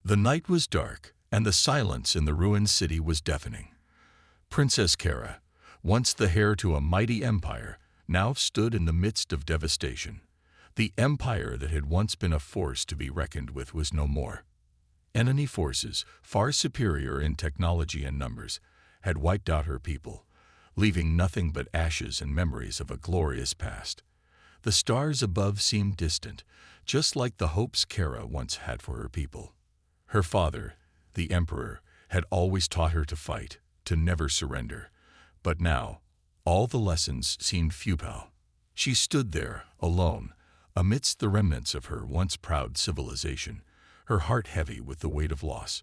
The night was dark, and the silence in the ruined city was deafening. Princess Kara, once the heir to a mighty empire, now stood in the midst of devastation. The empire that had once been a force to be reckoned with was no more. Enemy forces, far superior in technology and numbers, had wiped out her people, leaving nothing but ashes and memories of a glorious past. The stars above seemed distant, just like the hopes Kara once had for her people. Her father, the Emperor, had always taught her to fight, to never surrender. But now, all the lessons seemed futile. She stood there, alone, amidst the remnants of her once proud civilization, her heart heavy with the weight of loss.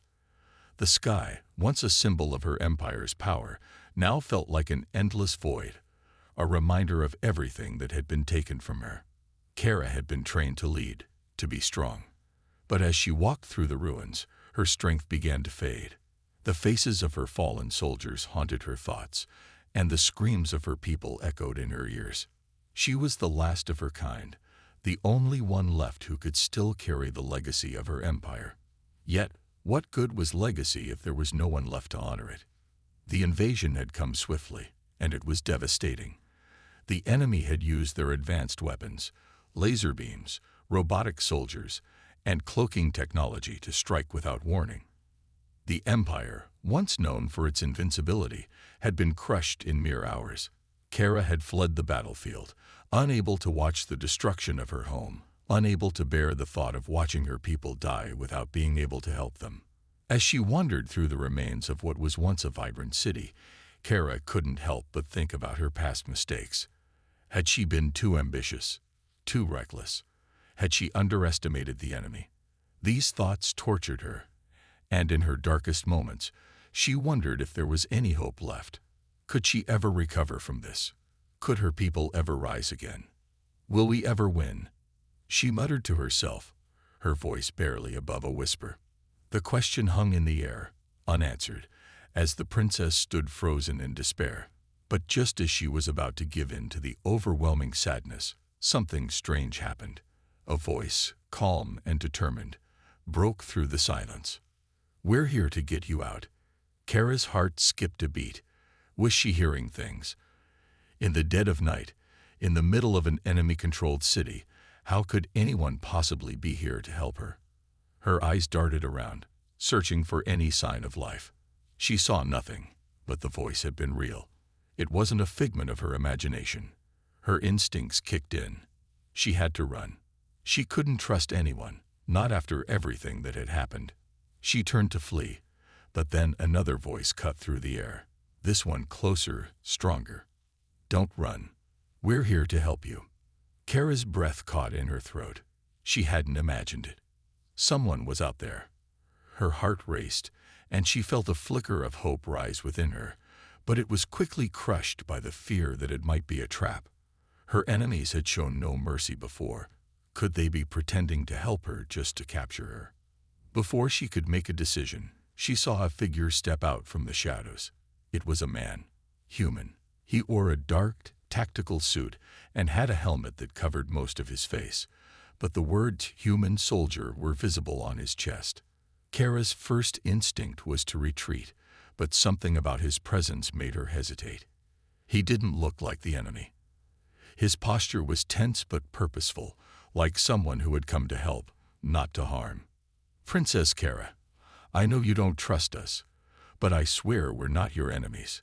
The sky, once a symbol of her empire's power, now felt like an endless void, a reminder of everything that had been taken from her. Kara had been trained to lead, to be strong. But as she walked through the ruins, her strength began to fade. The faces of her fallen soldiers haunted her thoughts, and the screams of her people echoed in her ears. She was the last of her kind, the only one left who could still carry the legacy of her empire. Yet, what good was legacy if there was no one left to honor it? The invasion had come swiftly, and it was devastating. The enemy had used their advanced weapons, laser beams, robotic soldiers, and cloaking technology to strike without warning. The empire, once known for its invincibility, had been crushed in mere hours. Kara had fled the battlefield, unable to watch the destruction of her home, unable to bear the thought of watching her people die without being able to help them. As she wandered through the remains of what was once a vibrant city, Kara couldn't help but think about her past mistakes. Had she been too ambitious, too reckless? Had she underestimated the enemy? These thoughts tortured her, and in her darkest moments, she wondered if there was any hope left. Could she ever recover from this? Could her people ever rise again? Will we ever win? She muttered to herself, her voice barely above a whisper. The question hung in the air, unanswered, as the princess stood frozen in despair. But just as she was about to give in to the overwhelming sadness, something strange happened. A voice, calm and determined, broke through the silence. "We're here to get you out." Kara's heart skipped a beat. Was she hearing things? In the dead of night, in the middle of an enemy-controlled city, how could anyone possibly be here to help her? Her eyes darted around, searching for any sign of life. She saw nothing, but the voice had been real. It wasn't a figment of her imagination. Her instincts kicked in. She had to run. She couldn't trust anyone, not after everything that had happened. She turned to flee, but then another voice cut through the air. This one closer, stronger. "Don't run. We're here to help you." Kara's breath caught in her throat. She hadn't imagined it. Someone was out there. Her heart raced, and she felt a flicker of hope rise within her, but it was quickly crushed by the fear that it might be a trap. Her enemies had shown no mercy before. Could they be pretending to help her just to capture her? Before she could make a decision, she saw a figure step out from the shadows. It was a man, human. He wore a dark, tactical suit and had a helmet that covered most of his face, but the words "human soldier" were visible on his chest. Kara's first instinct was to retreat, but something about his presence made her hesitate. He didn't look like the enemy. His posture was tense but purposeful, like someone who had come to help, not to harm. "Princess Kara, I know you don't trust us, but I swear we're not your enemies,"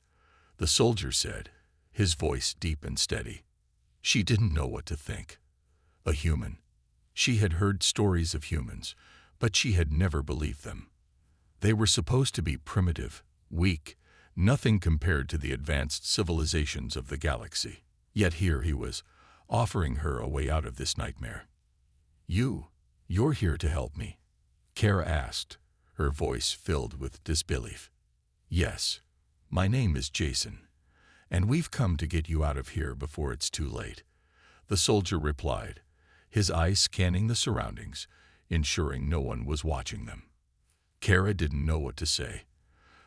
the soldier said, his voice deep and steady. She didn't know what to think. A human. She had heard stories of humans, but she had never believed them. They were supposed to be primitive, weak, nothing compared to the advanced civilizations of the galaxy. Yet here he was, offering her a way out of this nightmare. You're here to help me?" Kara asked, her voice filled with disbelief. "Yes, my name is Jason, and we've come to get you out of here before it's too late," the soldier replied, his eyes scanning the surroundings, ensuring no one was watching them. Kara didn't know what to say.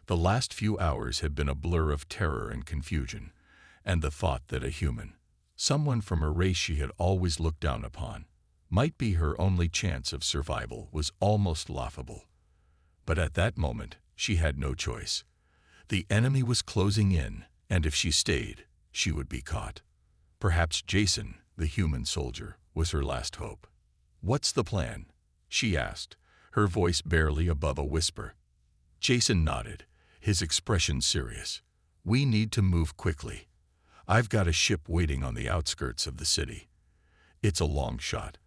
The last few hours had been a blur of terror and confusion, and the thought that a human, someone from a race she had always looked down upon, might be her only chance of survival was almost laughable. But at that moment, she had no choice. The enemy was closing in, and if she stayed, she would be caught. Perhaps Jason, the human soldier, was her last hope. "What's the plan?" she asked, her voice barely above a whisper. Jason nodded, his expression serious. "We need to move quickly. I've got a ship waiting on the outskirts of the city. It's a long shot,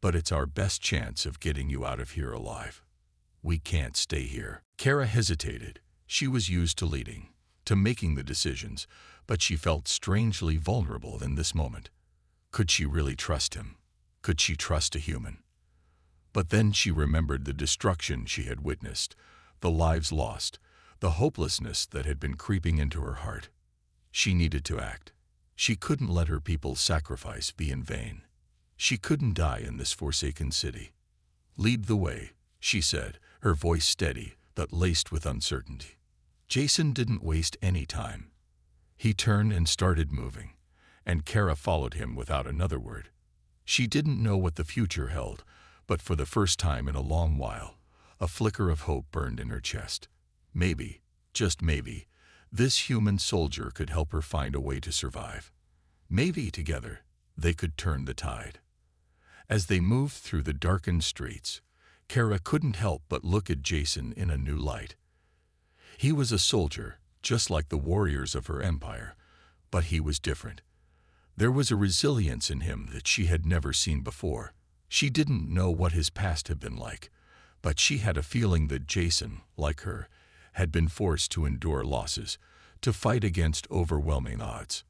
but it's our best chance of getting you out of here alive. We can't stay here." Kara hesitated. She was used to leading, to making the decisions, but she felt strangely vulnerable in this moment. Could she really trust him? Could she trust a human? But then she remembered the destruction she had witnessed, the lives lost, the hopelessness that had been creeping into her heart. She needed to act. She couldn't let her people's sacrifice be in vain. She couldn't die in this forsaken city. "Lead the way," she said, her voice steady but laced with uncertainty. Jason didn't waste any time. He turned and started moving, and Kara followed him without another word. She didn't know what the future held, but for the first time in a long while, a flicker of hope burned in her chest. Maybe, just maybe, this human soldier could help her find a way to survive. Maybe together, they could turn the tide. As they moved through the darkened streets, Kara couldn't help but look at Jason in a new light. He was a soldier, just like the warriors of her empire, but he was different. There was a resilience in him that she had never seen before. She didn't know what his past had been like, but she had a feeling that Jason, like her, had been forced to endure losses, to fight against overwhelming odds.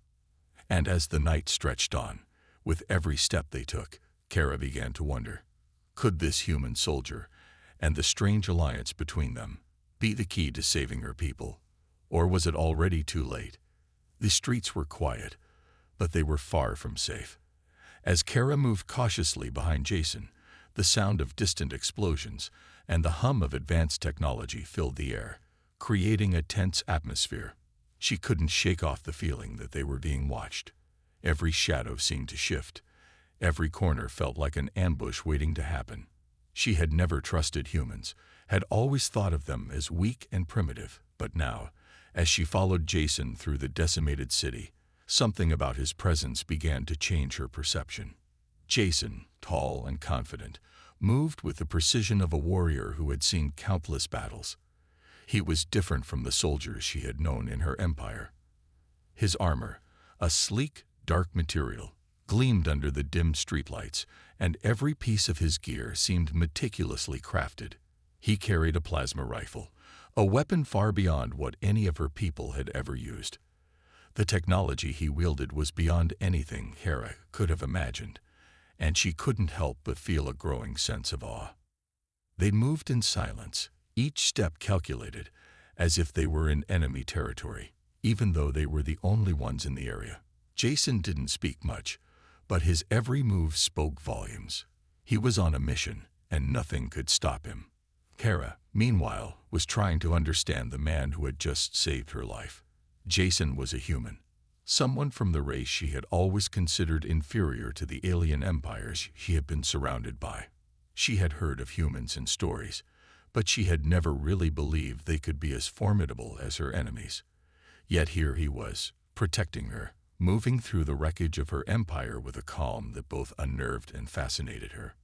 And as the night stretched on, with every step they took, Kara began to wonder, could this human soldier, and the strange alliance between them, be the key to saving her people? Or was it already too late? The streets were quiet, but they were far from safe. As Kara moved cautiously behind Jason, the sound of distant explosions and the hum of advanced technology filled the air, creating a tense atmosphere. She couldn't shake off the feeling that they were being watched. Every shadow seemed to shift. Every corner felt like an ambush waiting to happen. She had never trusted humans, had always thought of them as weak and primitive, but now, as she followed Jason through the decimated city, something about his presence began to change her perception. Jason, tall and confident, moved with the precision of a warrior who had seen countless battles. He was different from the soldiers she had known in her empire. His armor, a sleek, dark material, gleamed under the dim streetlights, and every piece of his gear seemed meticulously crafted. He carried a plasma rifle, a weapon far beyond what any of her people had ever used. The technology he wielded was beyond anything Kara could have imagined, and she couldn't help but feel a growing sense of awe. They moved in silence, each step calculated, as if they were in enemy territory, even though they were the only ones in the area. Jason didn't speak much, but his every move spoke volumes. He was on a mission, and nothing could stop him. Kara, meanwhile, was trying to understand the man who had just saved her life. Jason was a human, someone from the race she had always considered inferior to the alien empires she had been surrounded by. She had heard of humans in stories, but she had never really believed they could be as formidable as her enemies. Yet here he was, protecting her, moving through the wreckage of her empire with a calm that both unnerved and fascinated her.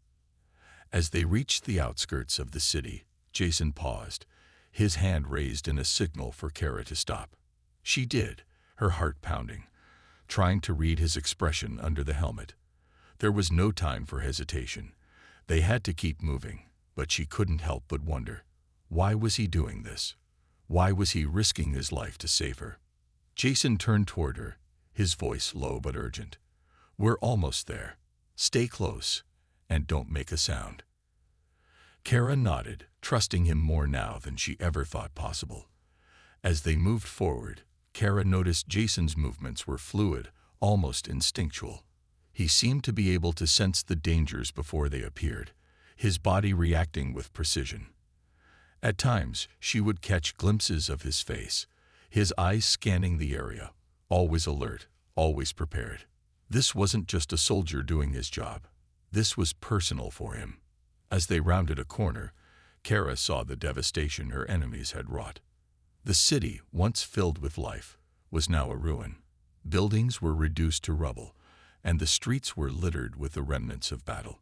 As they reached the outskirts of the city, Jason paused, his hand raised in a signal for Kara to stop. She did, her heart pounding, trying to read his expression under the helmet. There was no time for hesitation. They had to keep moving, but she couldn't help but wonder, why was he doing this? Why was he risking his life to save her? Jason turned toward her, his voice low but urgent. "We're almost there. Stay close, and don't make a sound." Kara nodded, trusting him more now than she ever thought possible. As they moved forward, Kara noticed Jason's movements were fluid, almost instinctual. He seemed to be able to sense the dangers before they appeared, his body reacting with precision. At times, she would catch glimpses of his face, his eyes scanning the area, always alert, always prepared. This wasn't just a soldier doing his job. This was personal for him. As they rounded a corner, Kara saw the devastation her enemies had wrought. The city, once filled with life, was now a ruin. Buildings were reduced to rubble, and the streets were littered with the remnants of battle.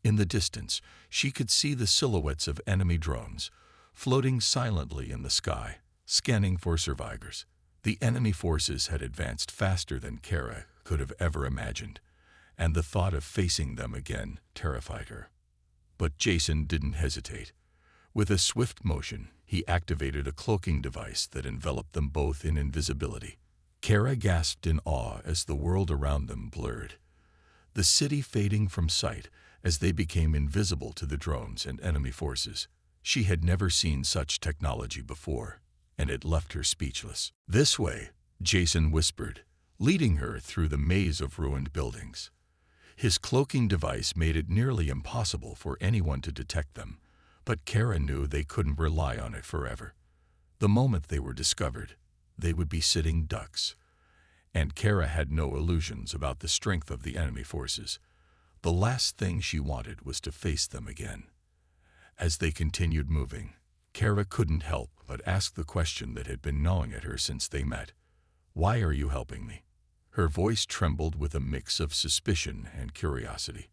In the distance, she could see the silhouettes of enemy drones, floating silently in the sky, scanning for survivors. The enemy forces had advanced faster than Kara could have ever imagined, and the thought of facing them again terrified her. But Jason didn't hesitate. With a swift motion, he activated a cloaking device that enveloped them both in invisibility. Kara gasped in awe as the world around them blurred, the city fading from sight as they became invisible to the drones and enemy forces. She had never seen such technology before, and it left her speechless. "This way," Jason whispered, leading her through the maze of ruined buildings. His cloaking device made it nearly impossible for anyone to detect them, but Kara knew they couldn't rely on it forever. The moment they were discovered, they would be sitting ducks. And Kara had no illusions about the strength of the enemy forces. The last thing she wanted was to face them again. As they continued moving, Kara couldn't help but ask the question that had been gnawing at her since they met. "Why are you helping me?" Her voice trembled with a mix of suspicion and curiosity.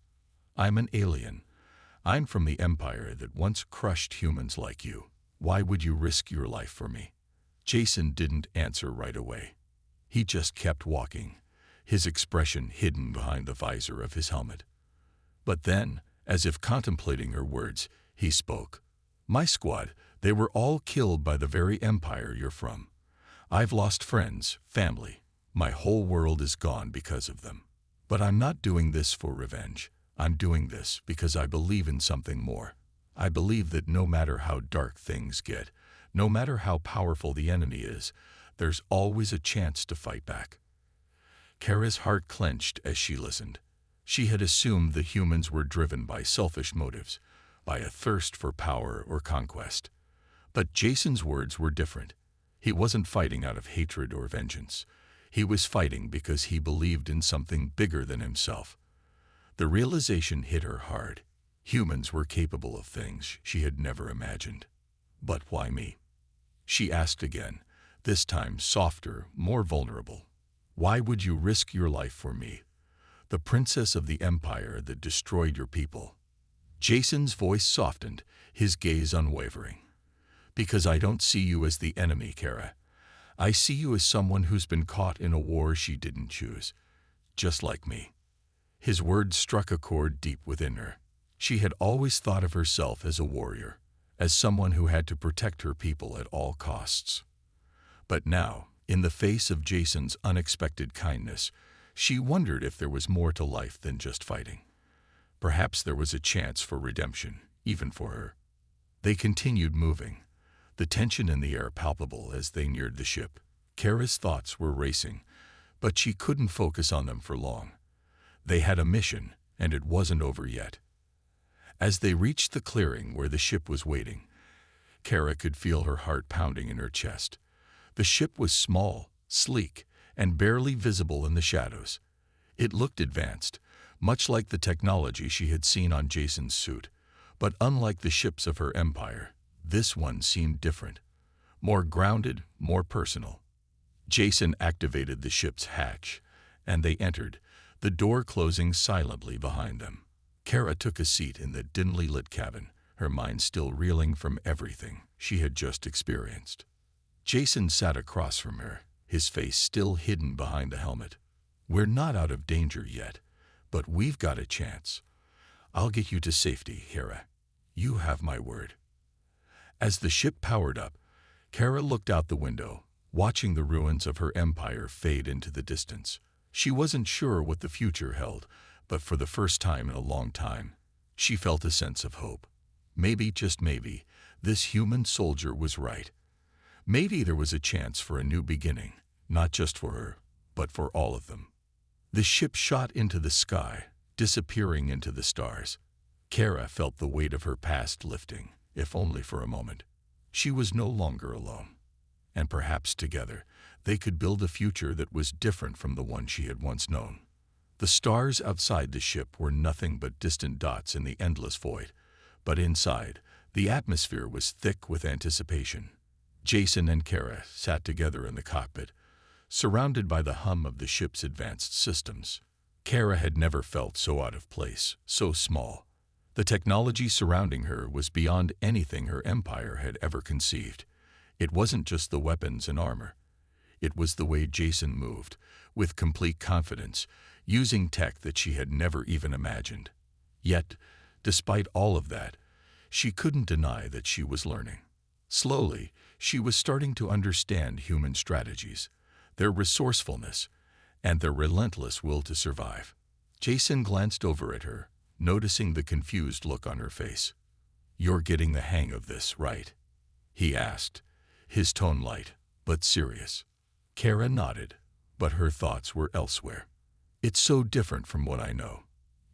"I'm an alien. I'm from the empire that once crushed humans like you. Why would you risk your life for me?" Jason didn't answer right away. He just kept walking, his expression hidden behind the visor of his helmet. But then, as if contemplating her words, he spoke. "My squad, they were all killed by the very empire you're from. I've lost friends, family. My whole world is gone because of them. But I'm not doing this for revenge. I'm doing this because I believe in something more. I believe that no matter how dark things get, no matter how powerful the enemy is, there's always a chance to fight back." Kara's heart clenched as she listened. She had assumed the humans were driven by selfish motives, by a thirst for power or conquest. But Jason's words were different. He wasn't fighting out of hatred or vengeance. He was fighting because he believed in something bigger than himself. The realization hit her hard. Humans were capable of things she had never imagined. "But why me?" she asked again, this time softer, more vulnerable. "Why would you risk your life for me, the princess of the empire that destroyed your people?" Jason's voice softened, his gaze unwavering. "Because I don't see you as the enemy, Kara. I see you as someone who's been caught in a war she didn't choose, just like me." His words struck a chord deep within her. She had always thought of herself as a warrior, as someone who had to protect her people at all costs. But now, in the face of Jason's unexpected kindness, she wondered if there was more to life than just fighting. Perhaps there was a chance for redemption, even for her. They continued moving, the tension in the air palpable as they neared the ship. Kara's thoughts were racing, but she couldn't focus on them for long. They had a mission, and it wasn't over yet. As they reached the clearing where the ship was waiting, Kara could feel her heart pounding in her chest. The ship was small, sleek, and barely visible in the shadows. It looked advanced, much like the technology she had seen on Jason's suit. But unlike the ships of her empire, this one seemed different. More grounded, more personal. Jason activated the ship's hatch, and they entered, the door closing silently behind them. Kara took a seat in the dimly lit cabin, her mind still reeling from everything she had just experienced. Jason sat across from her, his face still hidden behind the helmet. "We're not out of danger yet, but we've got a chance. I'll get you to safety, Kara. You have my word." As the ship powered up, Kara looked out the window, watching the ruins of her empire fade into the distance. She wasn't sure what the future held, but for the first time in a long time, she felt a sense of hope. Maybe, just maybe, this human soldier was right. Maybe there was a chance for a new beginning, not just for her, but for all of them. The ship shot into the sky, disappearing into the stars. Kara felt the weight of her past lifting, if only for a moment. She was no longer alone. And perhaps together, they could build a future that was different from the one she had once known. The stars outside the ship were nothing but distant dots in the endless void, but inside, The atmosphere was thick with anticipation. Jason and Kara sat together in the cockpit, surrounded by the hum of the ship's advanced systems. Kara had never felt so out of place, so small. The technology surrounding her was beyond anything her empire had ever conceived. It wasn't just the weapons and armor. It was the way Jason moved, with complete confidence, using tech that she had never even imagined. Yet, despite all of that, she couldn't deny that she was learning. Slowly, she was starting to understand human strategies, their resourcefulness, and their relentless will to survive. Jason glanced over at her, noticing the confused look on her face. "You're getting the hang of this, right?" he asked, his tone light, but serious. Kara nodded, but her thoughts were elsewhere. "It's so different from what I know.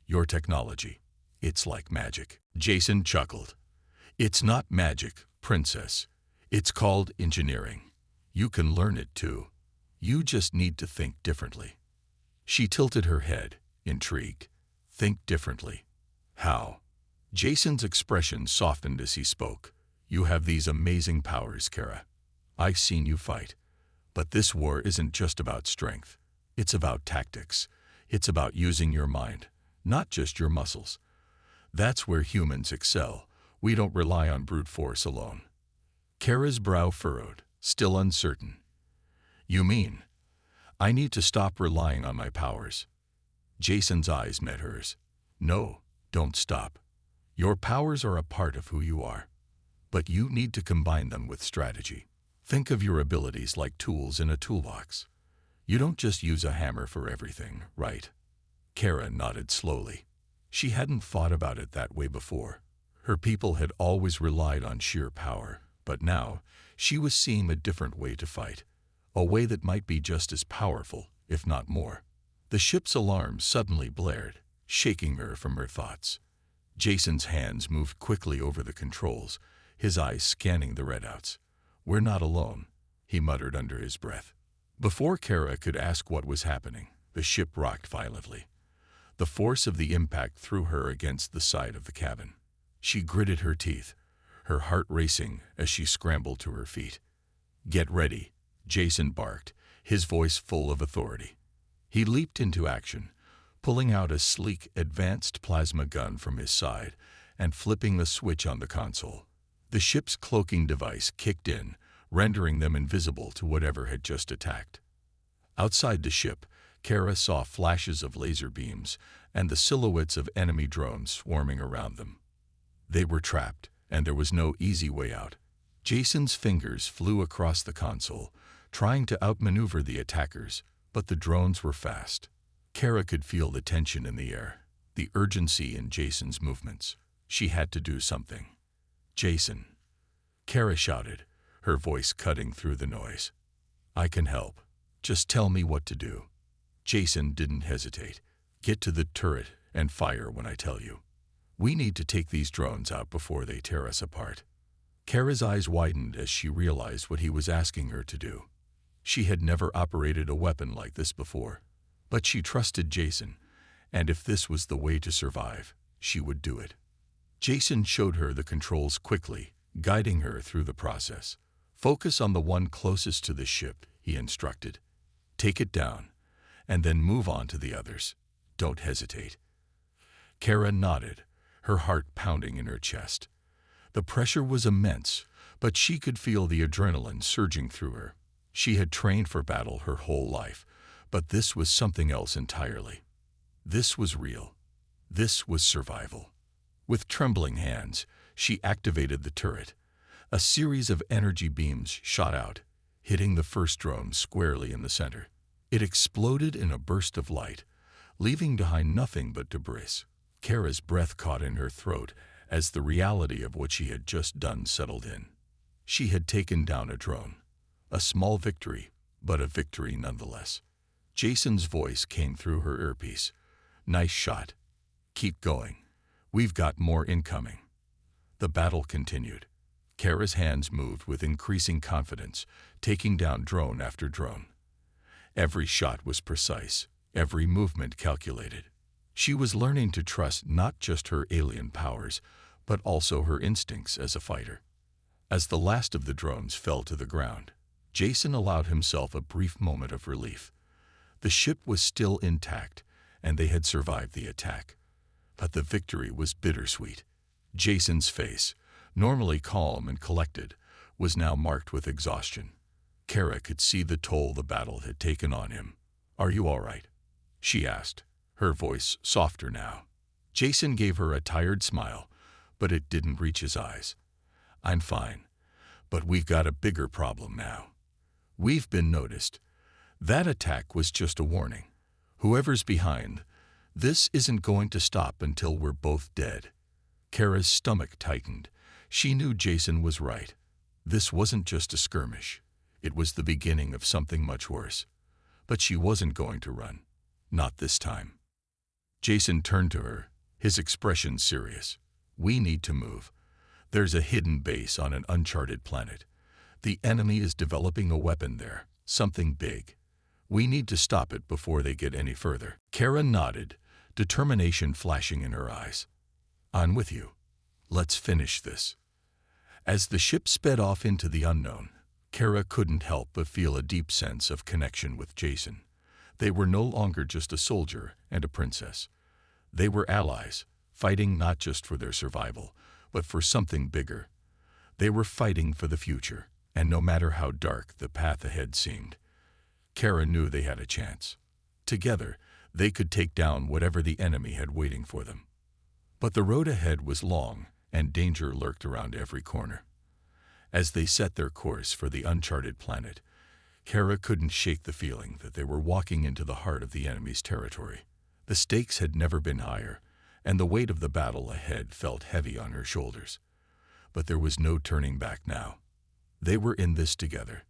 Your technology, it's like magic." Jason chuckled. "It's not magic, Princess. It's called engineering. You can learn it too. You just need to think differently." She tilted her head, intrigued. "Think differently? How?" Jason's expression softened as he spoke. "You have these amazing powers, Kara. I've seen you fight. But this war isn't just about strength. It's about tactics. It's about using your mind, not just your muscles. That's where humans excel. We don't rely on brute force alone." Kara's brow furrowed, still uncertain. "You mean, I need to stop relying on my powers?" Jason's eyes met hers. "No, don't stop. Your powers are a part of who you are. But you need to combine them with strategy. Think of your abilities like tools in a toolbox. You don't just use a hammer for everything, right?" Kara nodded slowly. She hadn't thought about it that way before. Her people had always relied on sheer power, but now she was seeing a different way to fight, a way that might be just as powerful, if not more. The ship's alarm suddenly blared, shaking her from her thoughts. Jason's hands moved quickly over the controls, his eyes scanning the readouts. "We're not alone," he muttered under his breath. Before Kara could ask what was happening, the ship rocked violently. The force of the impact threw her against the side of the cabin. She gritted her teeth, her heart racing as she scrambled to her feet. "Get ready," Jason barked, his voice full of authority. He leaped into action, pulling out a sleek, advanced plasma gun from his side and flipping the switch on the console. The ship's cloaking device kicked in, rendering them invisible to whatever had just attacked. Outside the ship, Kara saw flashes of laser beams and the silhouettes of enemy drones swarming around them. They were trapped, and there was no easy way out. Jason's fingers flew across the console, trying to outmaneuver the attackers, but the drones were fast. Kara could feel the tension in the air, the urgency in Jason's movements. She had to do something. "Jason," Kara shouted, her voice cutting through the noise. "I can help. Just tell me what to do." Jason didn't hesitate. "Get to the turret and fire when I tell you. We need to take these drones out before they tear us apart." Kara's eyes widened as she realized what he was asking her to do. She had never operated a weapon like this before, but she trusted Jason, and if this was the way to survive, she would do it. Jason showed her the controls quickly, guiding her through the process. "Focus on the one closest to the ship," he instructed. "Take it down, and then move on to the others. Don't hesitate." Kara nodded, her heart pounding in her chest. The pressure was immense, but she could feel the adrenaline surging through her. She had trained for battle her whole life, but this was something else entirely. This was real. This was survival. With trembling hands, she activated the turret. A series of energy beams shot out, hitting the first drone squarely in the center. It exploded in a burst of light, leaving behind nothing but debris. Kara's breath caught in her throat as the reality of what she had just done settled in. She had taken down a drone. A small victory, but a victory nonetheless. Jason's voice came through her earpiece. "Nice shot. Keep going. We've got more incoming." The battle continued. Kara's hands moved with increasing confidence, taking down drone after drone. Every shot was precise, every movement calculated. She was learning to trust not just her alien powers, but also her instincts as a fighter. As the last of the drones fell to the ground, Jason allowed himself a brief moment of relief. The ship was still intact, and they had survived the attack. But the victory was bittersweet. Jason's face, normally calm and collected, was now marked with exhaustion. Kara could see the toll the battle had taken on him. "Are you all right?" she asked, her voice softer now. Jason gave her a tired smile, but it didn't reach his eyes. "I'm fine, but we've got a bigger problem now. We've been noticed. That attack was just a warning. Whoever's behind, this isn't going to stop until we're both dead." Kara's stomach tightened. She knew Jason was right. This wasn't just a skirmish. It was the beginning of something much worse. But she wasn't going to run. Not this time. Jason turned to her, his expression serious. "We need to move. There's a hidden base on an uncharted planet. The enemy is developing a weapon there, something big. We need to stop it before they get any further." Kara nodded, determination flashing in her eyes. "I'm with you. Let's finish this." As the ship sped off into the unknown, Kara couldn't help but feel a deep sense of connection with Jason. They were no longer just a soldier and a princess. They were allies, fighting not just for their survival, but for something bigger. They were fighting for the future, and no matter how dark the path ahead seemed, Kara knew they had a chance. Together, they could take down whatever the enemy had waiting for them. But the road ahead was long, and danger lurked around every corner. As they set their course for the uncharted planet, Kara couldn't shake the feeling that they were walking into the heart of the enemy's territory. The stakes had never been higher, and the weight of the battle ahead felt heavy on her shoulders. But there was no turning back now. They were in this together.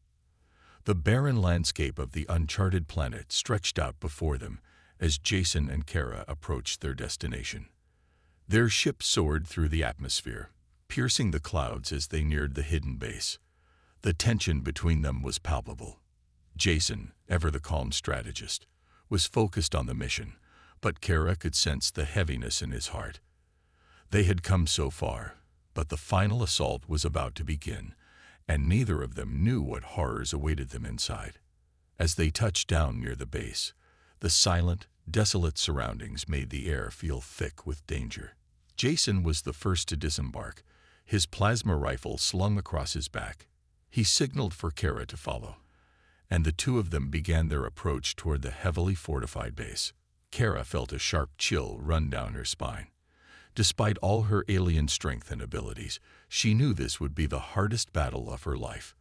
The barren landscape of the uncharted planet stretched out before them as Jason and Kara approached their destination. Their ship soared through the atmosphere, piercing the clouds as they neared the hidden base. The tension between them was palpable. Jason, ever the calm strategist, was focused on the mission, but Kara could sense the heaviness in his heart. They had come so far, but the final assault was about to begin, and neither of them knew what horrors awaited them inside. As they touched down near the base, the silent, desolate surroundings made the air feel thick with danger. Jason was the first to disembark, his plasma rifle slung across his back. He signaled for Kara to follow, and the two of them began their approach toward the heavily fortified base. Kara felt a sharp chill run down her spine. Despite all her alien strength and abilities, she knew this would be the hardest battle of her life.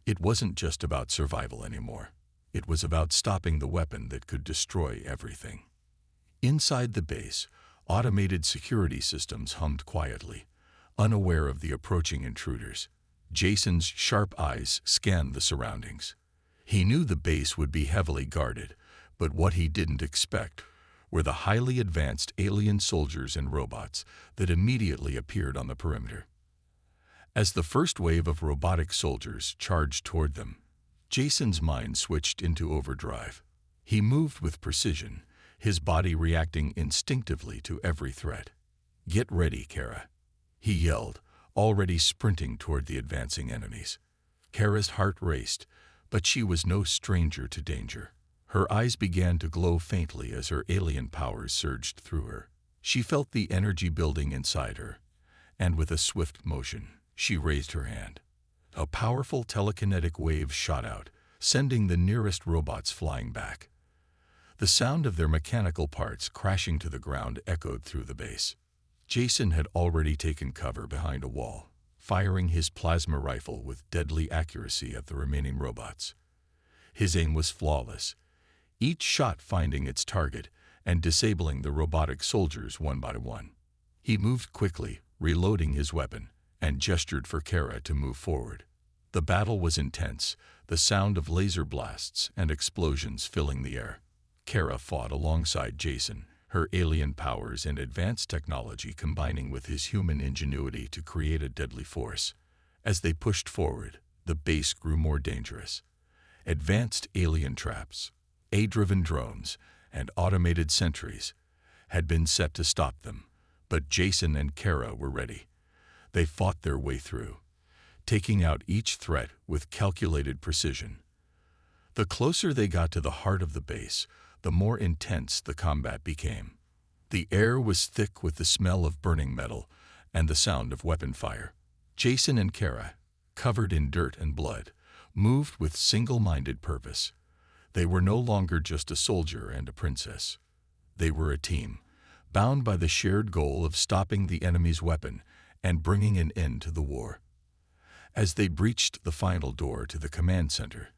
It wasn't just about survival anymore. It was about stopping the weapon that could destroy everything. Inside the base, automated security systems hummed quietly, unaware of the approaching intruders. Jason's sharp eyes scanned the surroundings. He knew the base would be heavily guarded, but what he didn't expect were the highly advanced alien soldiers and robots that immediately appeared on the perimeter. As the first wave of robotic soldiers charged toward them, Jason's mind switched into overdrive. He moved with precision, his body reacting instinctively to every threat. "Get ready, Kara," he yelled, already sprinting toward the advancing enemies. Kara's heart raced, but she was no stranger to danger. Her eyes began to glow faintly as her alien powers surged through her. She felt the energy building inside her, and with a swift motion, she raised her hand. A powerful telekinetic wave shot out, sending the nearest robots flying back. The sound of their mechanical parts crashing to the ground echoed through the base. Jason had already taken cover behind a wall, firing his plasma rifle with deadly accuracy at the remaining robots. His aim was flawless, each shot finding its target and disabling the robotic soldiers one by one. He moved quickly, reloading his weapon, and gestured for Kara to move forward. The battle was intense, the sound of laser blasts and explosions filling the air. Kara fought alongside Jason, her alien powers and advanced technology combining with his human ingenuity to create a deadly force. As they pushed forward, the base grew more dangerous. Advanced alien traps, AI-driven drones, and automated sentries had been set to stop them, but Jason and Kara were ready. They fought their way through, taking out each threat with calculated precision. The closer they got to the heart of the base, the more intense the combat became. The air was thick with the smell of burning metal and the sound of weapon fire. Jason and Kara, covered in dirt and blood, moved with single-minded purpose. They were no longer just a soldier and a princess. They were a team, bound by the shared goal of stopping the enemy's weapon and bringing an end to the war. As they breached the final door to the command center,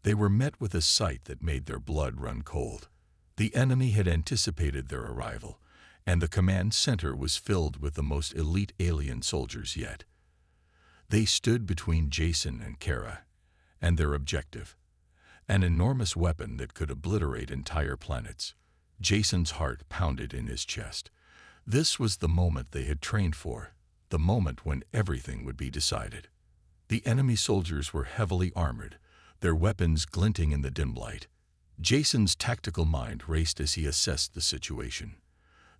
they were met with a sight that made their blood run cold. The enemy had anticipated their arrival, and the command center was filled with the most elite alien soldiers yet. They stood between Jason and Kara and their objective, an enormous weapon that could obliterate entire planets. Jason's heart pounded in his chest. This was the moment they had trained for, the moment when everything would be decided. The enemy soldiers were heavily armored, their weapons glinting in the dim light. Jason's tactical mind raced as he assessed the situation.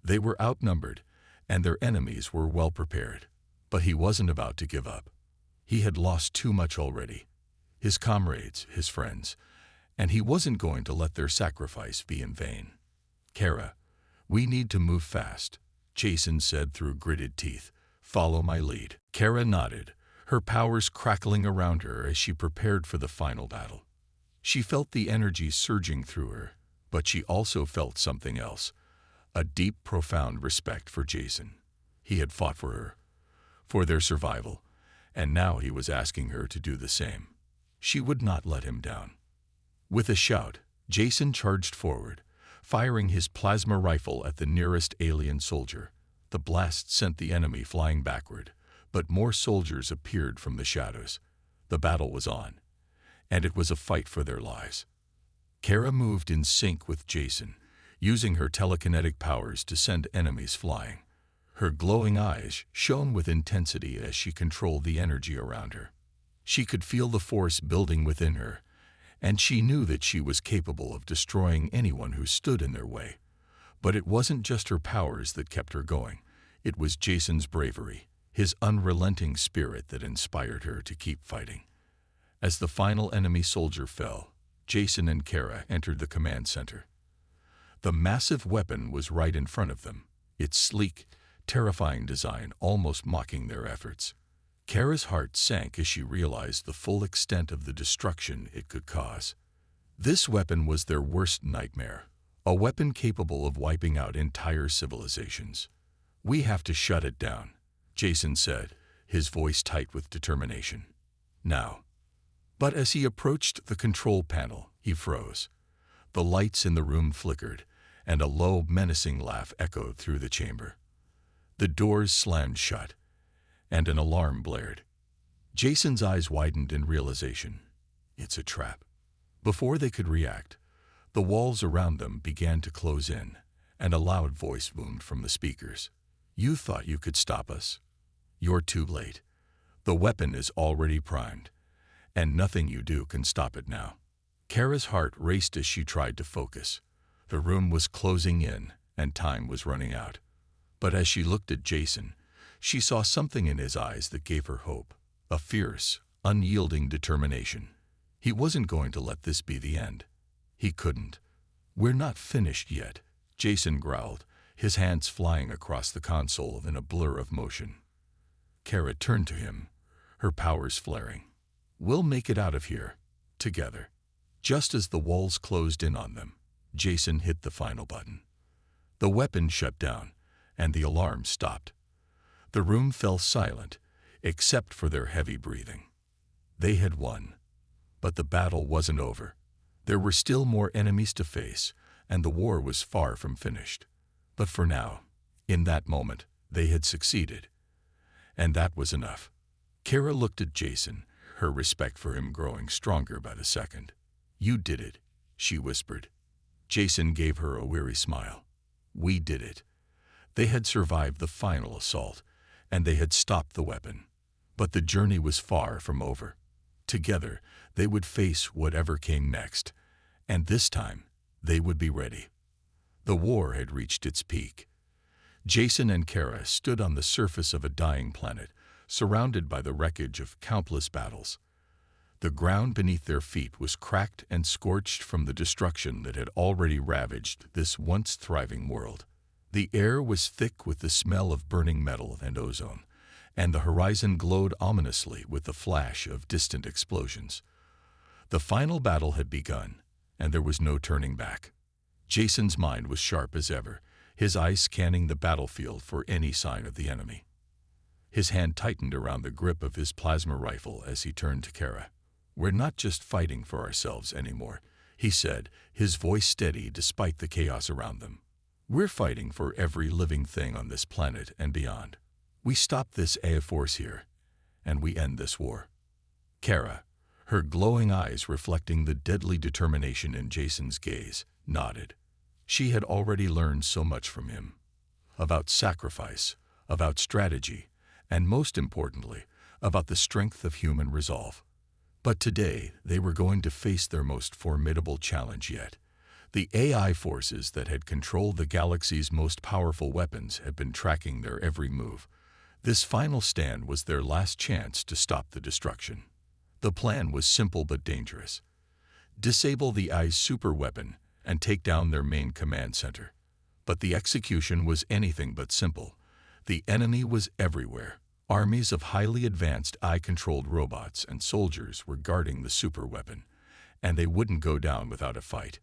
They were outnumbered, and their enemies were well prepared. But he wasn't about to give up. He had lost too much already. His comrades, his friends, and he wasn't going to let their sacrifice be in vain. "Kara, we need to move fast," Jason said through gritted teeth. "Follow my lead." Kara nodded, her powers crackling around her as she prepared for the final battle. She felt the energy surging through her, but she also felt something else, a deep, profound respect for Jason. He had fought for her, for their survival, and now he was asking her to do the same. She would not let him down. With a shout, Jason charged forward, firing his plasma rifle at the nearest alien soldier. The blast sent the enemy flying backward, but more soldiers appeared from the shadows. The battle was on, and it was a fight for their lives. Kara moved in sync with Jason, using her telekinetic powers to send enemies flying. Her glowing eyes shone with intensity as she controlled the energy around her. She could feel the force building within her, and she knew that she was capable of destroying anyone who stood in their way. But it wasn't just her powers that kept her going. It was Jason's bravery, his unrelenting spirit that inspired her to keep fighting. As the final enemy soldier fell, Jason and Kara entered the command center. The massive weapon was right in front of them, its sleek, terrifying design almost mocking their efforts. Kara's heart sank as she realized the full extent of the destruction it could cause. This weapon was their worst nightmare, a weapon capable of wiping out entire civilizations. "We have to shut it down," Jason said, his voice tight with determination. "Now." But as he approached the control panel, he froze. The lights in the room flickered, and a low, menacing laugh echoed through the chamber. The doors slammed shut, and an alarm blared. Jason's eyes widened in realization. It's a trap. Before they could react, the walls around them began to close in, and a loud voice boomed from the speakers. "You thought you could stop us? You're too late. The weapon is already primed, and nothing you do can stop it now." Kara's heart raced as she tried to focus. The room was closing in, and time was running out. But as she looked at Jason, she saw something in his eyes that gave her hope, a fierce, unyielding determination. He wasn't going to let this be the end. He couldn't. "We're not finished yet," Jason growled, his hands flying across the console in a blur of motion. Kara turned to him, her powers flaring. "We'll make it out of here, together." Just as the walls closed in on them, Jason hit the final button. The weapon shut down, and the alarm stopped. The room fell silent, except for their heavy breathing. They had won. But the battle wasn't over. There were still more enemies to face, and the war was far from finished. But for now, in that moment, they had succeeded. And that was enough. Kara looked at Jason, her respect for him growing stronger by the second. "You did it," she whispered. Jason gave her a weary smile. "We did it." They had survived the final assault, and they had stopped the weapon. But the journey was far from over. Together, they would face whatever came next, and this time, they would be ready. The war had reached its peak. Jason and Kara stood on the surface of a dying planet, surrounded by the wreckage of countless battles. The ground beneath their feet was cracked and scorched from the destruction that had already ravaged this once thriving world. The air was thick with the smell of burning metal and ozone, and the horizon glowed ominously with the flash of distant explosions. The final battle had begun, and there was no turning back. Jason's mind was sharp as ever, his eyes scanning the battlefield for any sign of the enemy. His hand tightened around the grip of his plasma rifle as he turned to Kara. "We're not just fighting for ourselves anymore," he said, his voice steady despite the chaos around them. "We're fighting for every living thing on this planet and beyond. We stop this AI force here, and we end this war." Kara, her glowing eyes reflecting the deadly determination in Jason's gaze, nodded. She had already learned so much from him. About sacrifice, about strategy, and most importantly, about the strength of human resolve. But today, they were going to face their most formidable challenge yet. The AI forces that had controlled the galaxy's most powerful weapons had been tracking their every move. This final stand was their last chance to stop the destruction. The plan was simple but dangerous. Disable the AI's superweapon and take down their main command center. But the execution was anything but simple. The enemy was everywhere. Armies of highly advanced AI-controlled robots and soldiers were guarding the superweapon, and they wouldn't go down without a fight.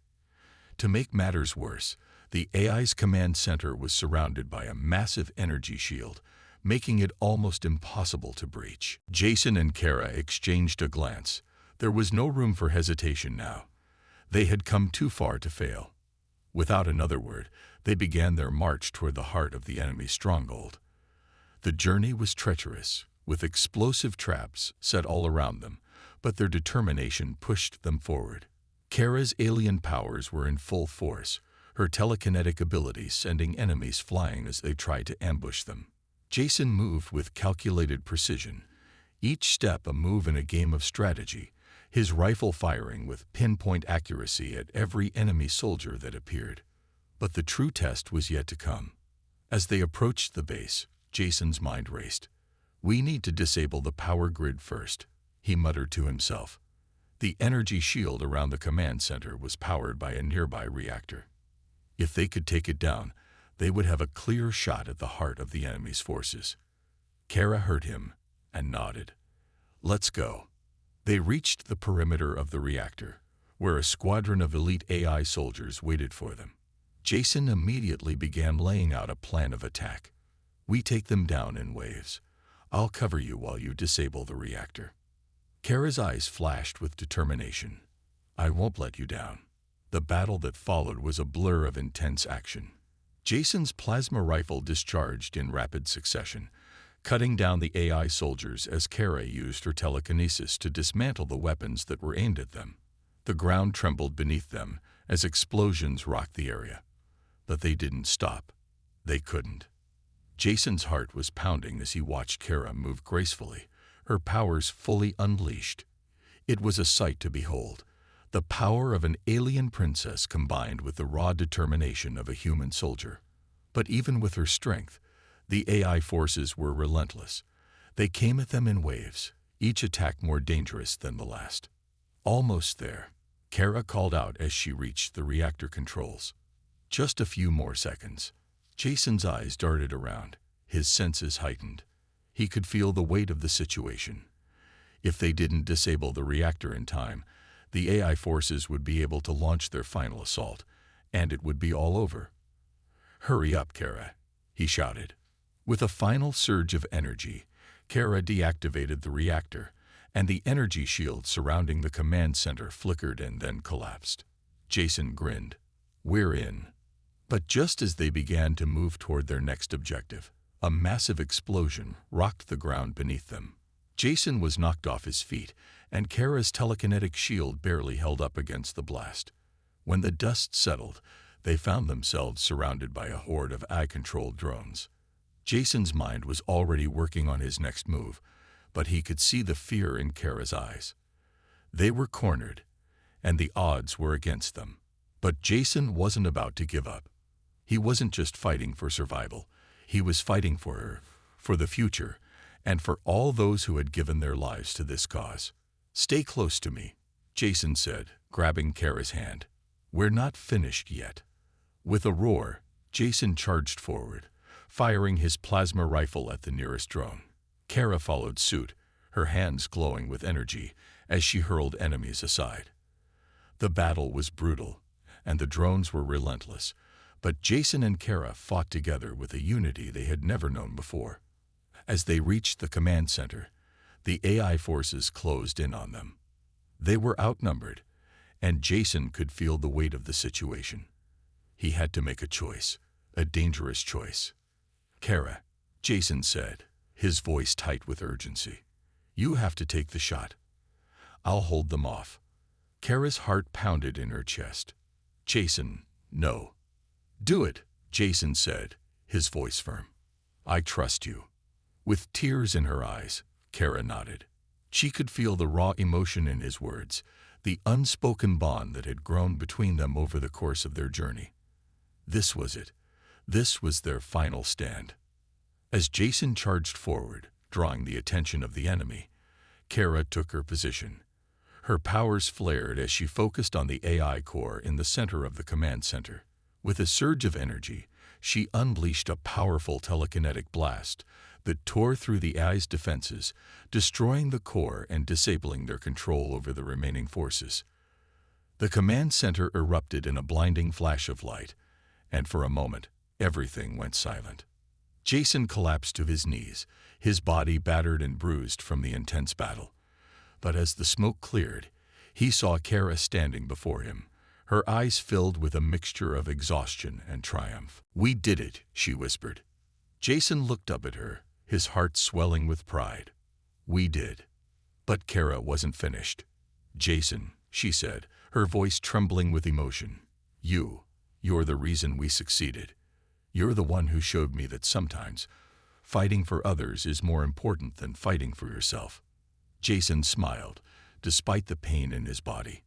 To make matters worse, the AI's command center was surrounded by a massive energy shield, making it almost impossible to breach. Jason and Kara exchanged a glance. There was no room for hesitation now. They had come too far to fail. Without another word, they began their march toward the heart of the enemy's stronghold. The journey was treacherous, with explosive traps set all around them, but their determination pushed them forward. Kara's alien powers were in full force, her telekinetic abilities sending enemies flying as they tried to ambush them. Jason moved with calculated precision, each step a move in a game of strategy, his rifle firing with pinpoint accuracy at every enemy soldier that appeared. But the true test was yet to come. As they approached the base, Jason's mind raced. "We need to disable the power grid first," he muttered to himself. The energy shield around the command center was powered by a nearby reactor. If they could take it down, they would have a clear shot at the heart of the enemy's forces. Kara heard him and nodded. "Let's go." They reached the perimeter of the reactor, where a squadron of elite AI soldiers waited for them. Jason immediately began laying out a plan of attack. "We take them down in waves. I'll cover you while you disable the reactor." Kara's eyes flashed with determination. "I won't let you down." The battle that followed was a blur of intense action. Jason's plasma rifle discharged in rapid succession, cutting down the AI soldiers as Kara used her telekinesis to dismantle the weapons that were aimed at them. The ground trembled beneath them as explosions rocked the area. But they didn't stop. They couldn't. Jason's heart was pounding as he watched Kara move gracefully, her powers fully unleashed. It was a sight to behold. The power of an alien princess combined with the raw determination of a human soldier. But even with her strength, the AI forces were relentless. They came at them in waves, each attack more dangerous than the last. Almost there, Kara called out as she reached the reactor controls. Just a few more seconds. Jason's eyes darted around, his senses heightened. He could feel the weight of the situation. If they didn't disable the reactor in time, the AI forces would be able to launch their final assault, and it would be all over. "Hurry up, Kara," he shouted. With a final surge of energy, Kara deactivated the reactor, and the energy shield surrounding the command center flickered and then collapsed. Jason grinned. "We're in." But just as they began to move toward their next objective, a massive explosion rocked the ground beneath them. Jason was knocked off his feet, and Kara's telekinetic shield barely held up against the blast. When the dust settled, they found themselves surrounded by a horde of AI-controlled drones. Jason's mind was already working on his next move, but he could see the fear in Kara's eyes. They were cornered, and the odds were against them. But Jason wasn't about to give up. He wasn't just fighting for survival. He was fighting for her, for the future, and for all those who had given their lives to this cause. "Stay close to me," Jason said, grabbing Kara's hand. "We're not finished yet." With a roar, Jason charged forward, firing his plasma rifle at the nearest drone. Kara followed suit, her hands glowing with energy as she hurled enemies aside. The battle was brutal, and the drones were relentless, but Jason and Kara fought together with a unity they had never known before. As they reached the command center, the AI forces closed in on them. They were outnumbered, and Jason could feel the weight of the situation. He had to make a choice, a dangerous choice. "Kara," Jason said, his voice tight with urgency, "you have to take the shot. I'll hold them off." Kara's heart pounded in her chest. "Jason, no." "Do it," Jason said, his voice firm. "I trust you." With tears in her eyes, Kara nodded. She could feel the raw emotion in his words, the unspoken bond that had grown between them over the course of their journey. This was it. This was their final stand. As Jason charged forward, drawing the attention of the enemy, Kara took her position. Her powers flared as she focused on the AI core in the center of the command center. With a surge of energy, she unleashed a powerful telekinetic blast that tore through the AI's defenses, destroying the core and disabling their control over the remaining forces. The command center erupted in a blinding flash of light, and for a moment, everything went silent. Jason collapsed to his knees, his body battered and bruised from the intense battle. But as the smoke cleared, he saw Kara standing before him, her eyes filled with a mixture of exhaustion and triumph. "We did it," she whispered. Jason looked up at her, his heart swelling with pride. "We did." But Kara wasn't finished. "Jason," she said, her voice trembling with emotion, You're the reason we succeeded. You're the one who showed me that sometimes fighting for others is more important than fighting for yourself." Jason smiled, despite the pain in his body.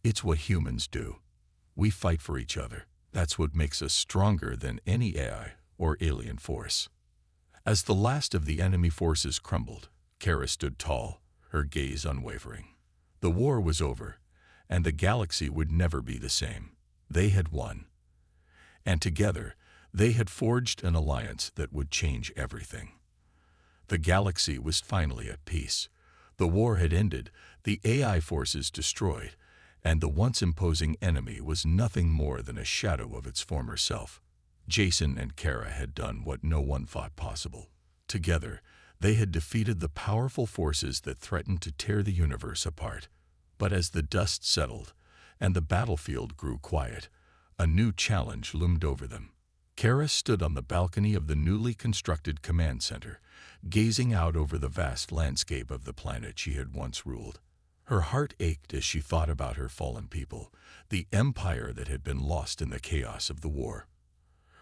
"It's what humans do. We fight for each other. That's what makes us stronger than any AI or alien force." As the last of the enemy forces crumbled, Kara stood tall, her gaze unwavering. The war was over, and the galaxy would never be the same. They had won. And together, they had forged an alliance that would change everything. The galaxy was finally at peace. The war had ended, the AI forces destroyed, and the once imposing enemy was nothing more than a shadow of its former self. Jason and Kara had done what no one thought possible. Together, they had defeated the powerful forces that threatened to tear the universe apart. But as the dust settled and the battlefield grew quiet, a new challenge loomed over them. Kara stood on the balcony of the newly constructed command center, gazing out over the vast landscape of the planet she had once ruled. Her heart ached as she thought about her fallen people, the empire that had been lost in the chaos of the war.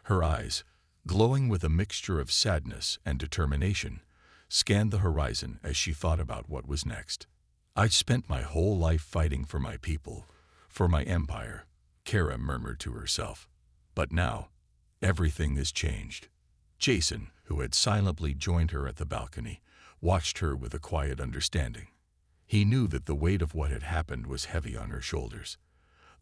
Her eyes, glowing with a mixture of sadness and determination, scanned the horizon as she thought about what was next. "I've spent my whole life fighting for my people, for my empire," Kara murmured to herself. "But now, everything has changed." Jason, who had silently joined her at the balcony, watched her with a quiet understanding. He knew that the weight of what had happened was heavy on her shoulders.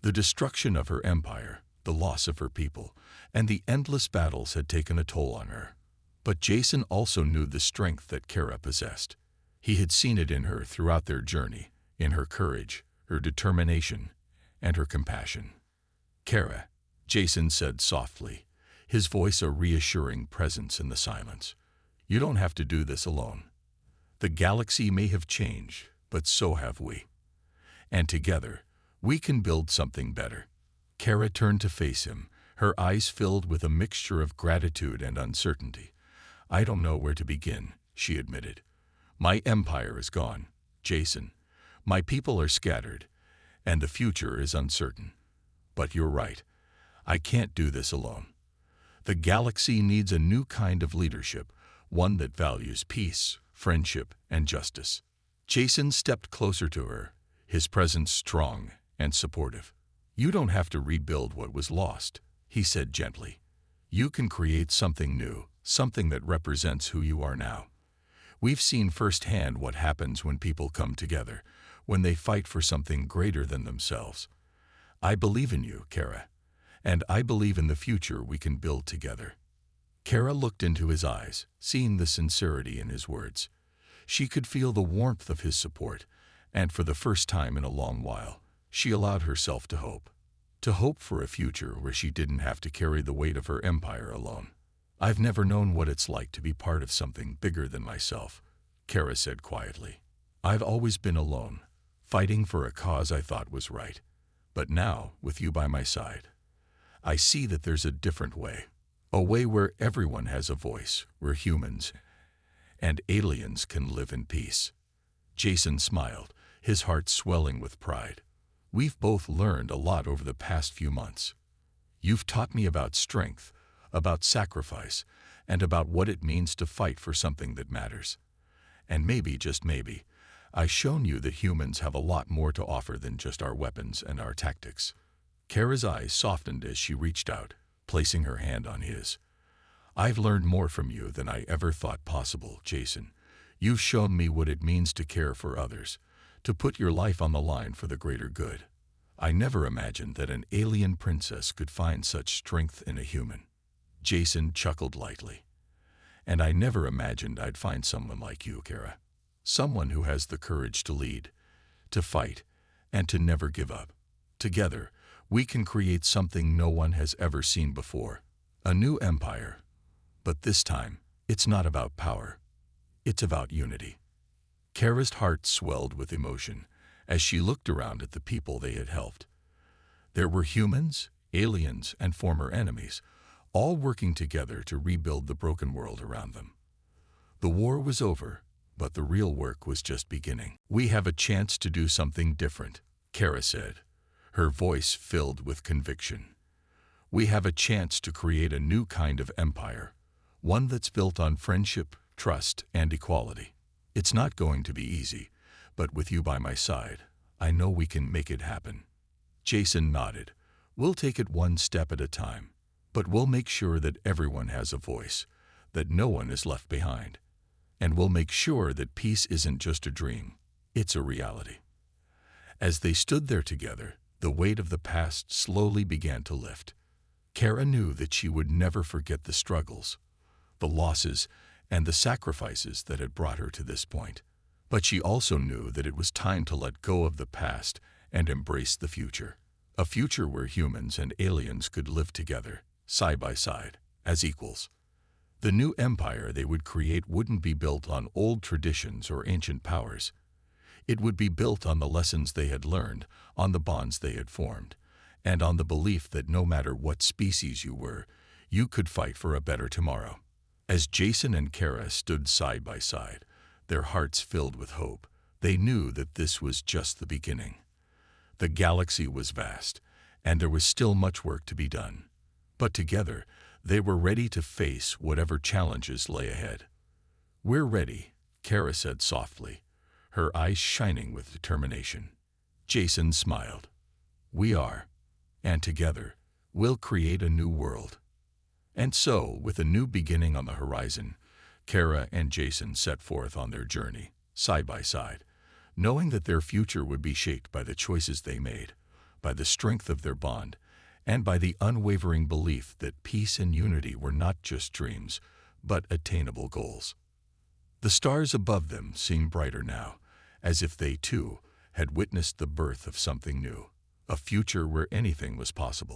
The destruction of her empire, the loss of her people, and the endless battles had taken a toll on her. But Jason also knew the strength that Kara possessed. He had seen it in her throughout their journey, in her courage, her determination, and her compassion. "Kara," Jason said softly, his voice a reassuring presence in the silence, "you don't have to do this alone. The galaxy may have changed, but so have we. And together, we can build something better." Kara turned to face him, her eyes filled with a mixture of gratitude and uncertainty. "I don't know where to begin," she admitted. "My empire is gone, Jason. My people are scattered, and the future is uncertain. But you're right. I can't do this alone. The galaxy needs a new kind of leadership, one that values peace, friendship, and justice." Jason stepped closer to her, his presence strong and supportive. "You don't have to rebuild what was lost," he said gently. "You can create something new, something that represents who you are now. We've seen firsthand what happens when people come together, when they fight for something greater than themselves. I believe in you, Kara, and I believe in the future we can build together." Kara looked into his eyes, seeing the sincerity in his words. She could feel the warmth of his support, and for the first time in a long while, she allowed herself to hope. To hope for a future where she didn't have to carry the weight of her empire alone. "I've never known what it's like to be part of something bigger than myself," Kara said quietly. "I've always been alone, fighting for a cause I thought was right. But now, with you by my side, I see that there's a different way. A way where everyone has a voice, where humans and aliens can live in peace." Jason smiled, his heart swelling with pride. "We've both learned a lot over the past few months. You've taught me about strength, about sacrifice, and about what it means to fight for something that matters. And maybe, just maybe, I've shown you that humans have a lot more to offer than just our weapons and our tactics." Kara's eyes softened as she reached out, placing her hand on his. "I've learned more from you than I ever thought possible, Jason. You've shown me what it means to care for others, to put your life on the line for the greater good. I never imagined that an alien princess could find such strength in a human." Jason chuckled lightly. "And I never imagined I'd find someone like you, Kara. Someone who has the courage to lead, to fight, and to never give up. Together, we can create something no one has ever seen before. A new empire. But this time, it's not about power. It's about unity." Kara's heart swelled with emotion as she looked around at the people they had helped. There were humans, aliens, and former enemies, all working together to rebuild the broken world around them. The war was over, but the real work was just beginning. "We have a chance to do something different," Kara said, her voice filled with conviction. "We have a chance to create a new kind of empire, one that's built on friendship, trust, and equality. It's not going to be easy, but with you by my side, I know we can make it happen." Jason nodded. "We'll take it one step at a time, but we'll make sure that everyone has a voice, that no one is left behind. And we'll make sure that peace isn't just a dream, it's a reality." As they stood there together, the weight of the past slowly began to lift. Kara knew that she would never forget the struggles, the losses, and the sacrifices that had brought her to this point. But she also knew that it was time to let go of the past and embrace the future. A future where humans and aliens could live together, side by side, as equals. The new empire they would create wouldn't be built on old traditions or ancient powers. It would be built on the lessons they had learned, on the bonds they had formed, and on the belief that no matter what species you were, you could fight for a better tomorrow. As Jason and Kara stood side by side, their hearts filled with hope, they knew that this was just the beginning. The galaxy was vast, and there was still much work to be done. But together, they were ready to face whatever challenges lay ahead. "We're ready," Kara said softly, her eyes shining with determination. Jason smiled. "We are, and together, we'll create a new world." And so, with a new beginning on the horizon, Kara and Jason set forth on their journey, side by side, knowing that their future would be shaped by the choices they made, by the strength of their bond, and by the unwavering belief that peace and unity were not just dreams, but attainable goals. The stars above them seemed brighter now, as if they, too, had witnessed the birth of something new, a future where anything was possible.